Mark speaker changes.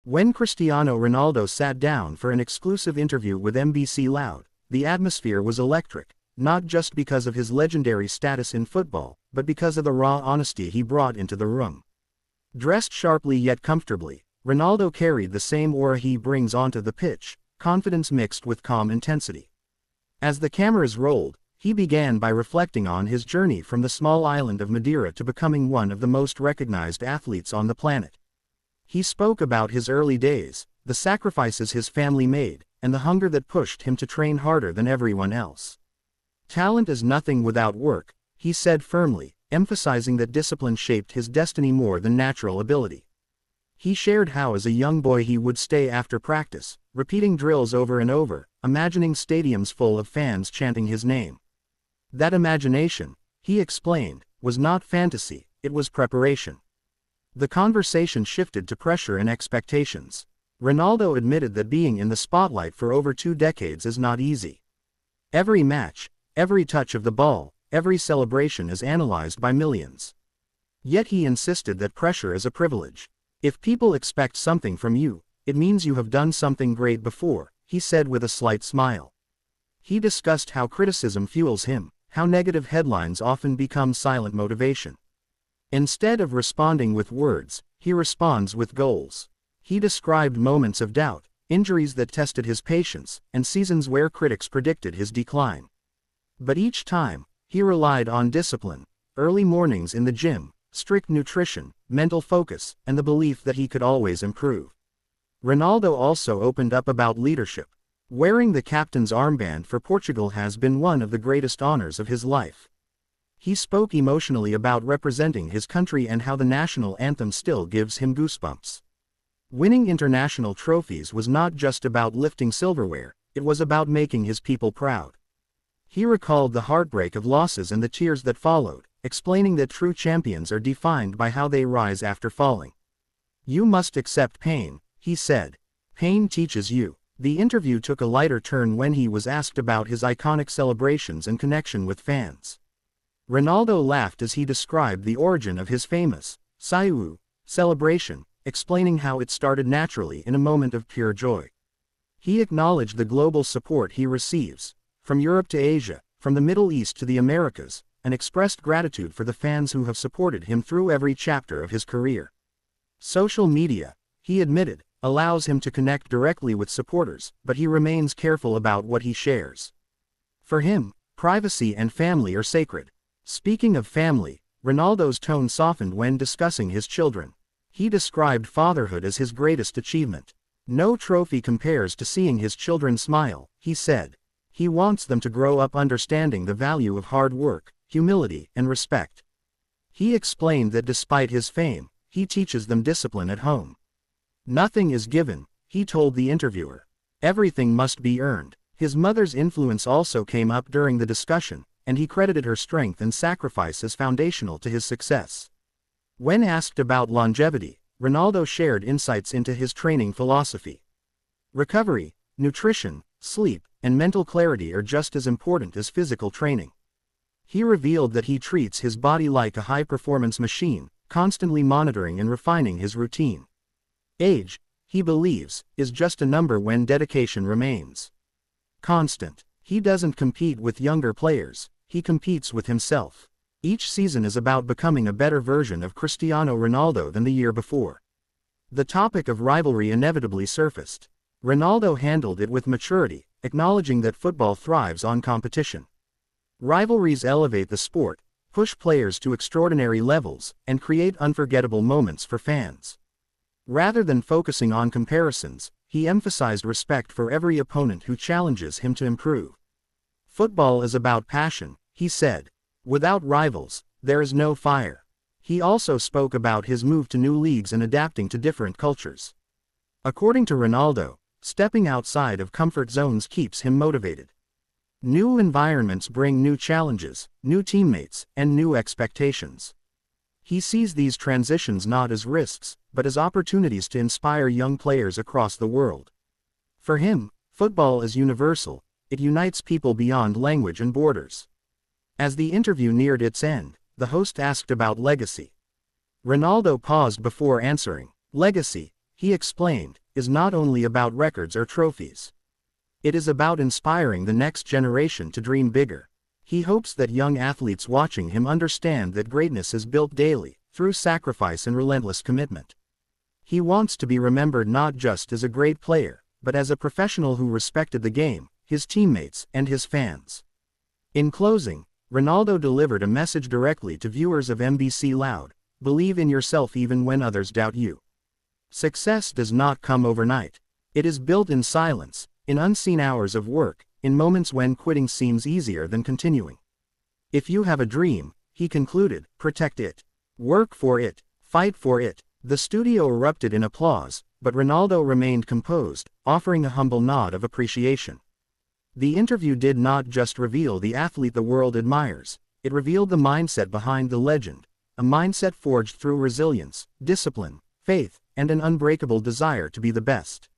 Speaker 1: When Cristiano Ronaldo sat down for an exclusive interview with MBC Loud, the atmosphere was electric, not just because of his legendary status in football, but because of the raw honesty he brought into the room. Dressed sharply yet comfortably, Ronaldo carried the same aura he brings onto the pitch, confidence mixed with calm intensity. As the cameras rolled, he began by reflecting on his journey from the small island of Madeira to becoming one of the most recognized athletes on the planet. He spoke about his early days, the sacrifices his family made, and the hunger that pushed him to train harder than everyone else. Talent is nothing without work, he said firmly, emphasizing that discipline shaped his destiny more than natural ability. He shared how as a young boy he would stay after practice, repeating drills over and over, imagining stadiums full of fans chanting his name. That imagination, he explained, was not fantasy, it was preparation. The conversation shifted to pressure and expectations. Ronaldo admitted that being in the spotlight for over 2 decades is not easy. Every match, every touch of the ball, every celebration is analyzed by millions. Yet he insisted that pressure is a privilege. If people expect something from you, it means you have done something great before, he said with a slight smile. He discussed how criticism fuels him, how negative headlines often become silent motivation. Instead of responding with words, he responds with goals. He described moments of doubt, injuries that tested his patience, and seasons where critics predicted his decline. But each time, he relied on discipline, early mornings in the gym, strict nutrition, mental focus, and the belief that he could always improve. Ronaldo also opened up about leadership. Wearing the captain's armband for Portugal has been one of the greatest honors of his life. He spoke emotionally about representing his country and how the national anthem still gives him goosebumps. Winning international trophies was not just about lifting silverware, it was about making his people proud. He recalled the heartbreak of losses and the tears that followed, explaining that true champions are defined by how they rise after falling. "You must accept pain," he said. "Pain teaches you." The interview took a lighter turn when he was asked about his iconic celebrations and connection with fans. Ronaldo laughed as he described the origin of his famous Saiu celebration, explaining how it started naturally in a moment of pure joy. He acknowledged the global support he receives, from Europe to Asia, from the Middle East to the Americas, and expressed gratitude for the fans who have supported him through every chapter of his career. Social media, he admitted, allows him to connect directly with supporters, but he remains careful about what he shares. For him, privacy and family are sacred. Speaking of family, Ronaldo's tone softened when discussing his children. He described fatherhood as his greatest achievement. "No trophy compares to seeing his children smile," he said. He wants them to grow up understanding the value of hard work, humility, and respect. He explained that despite his fame, he teaches them discipline at home. "Nothing is given," he told the interviewer. "Everything must be earned." His mother's influence also came up during the discussion, and he credited her strength and sacrifice as foundational to his success. When asked about longevity, Ronaldo shared insights into his training philosophy. Recovery, nutrition, sleep, and mental clarity are just as important as physical training. He revealed that he treats his body like a high-performance machine, constantly monitoring and refining his routine. Age, he believes, is just a number when dedication remains constant. He doesn't compete with younger players, he competes with himself. Each season is about becoming a better version of Cristiano Ronaldo than the year before. The topic of rivalry inevitably surfaced. Ronaldo handled it with maturity, acknowledging that football thrives on competition. Rivalries elevate the sport, push players to extraordinary levels, and create unforgettable moments for fans. Rather than focusing on comparisons, he emphasized respect for every opponent who challenges him to improve. "Football is about passion," he said. "Without rivals, there is no fire." He also spoke about his move to new leagues and adapting to different cultures. According to Ronaldo, stepping outside of comfort zones keeps him motivated. New environments bring new challenges, new teammates, and new expectations. He sees these transitions not as risks, but as opportunities to inspire young players across the world. For him, football is universal, it unites people beyond language and borders. As the interview neared its end, the host asked about legacy. Ronaldo paused before answering. "Legacy," he explained, is not only about records or trophies. It is about inspiring the next generation to dream bigger. He hopes that young athletes watching him understand that greatness is built daily, through sacrifice and relentless commitment. He wants to be remembered not just as a great player, but as a professional who respected the game, his teammates, and his fans. In closing, Ronaldo delivered a message directly to viewers of MBC Loud: believe in yourself even when others doubt you. Success does not come overnight. It is built in silence, in unseen hours of work, in moments when quitting seems easier than continuing. If you have a dream, he concluded, protect it. Work for it, fight for it. The studio erupted in applause, but Ronaldo remained composed, offering a humble nod of appreciation. The interview did not just reveal the athlete the world admires, it revealed the mindset behind the legend, a mindset forged through resilience, discipline, faith, and an unbreakable desire to be the best.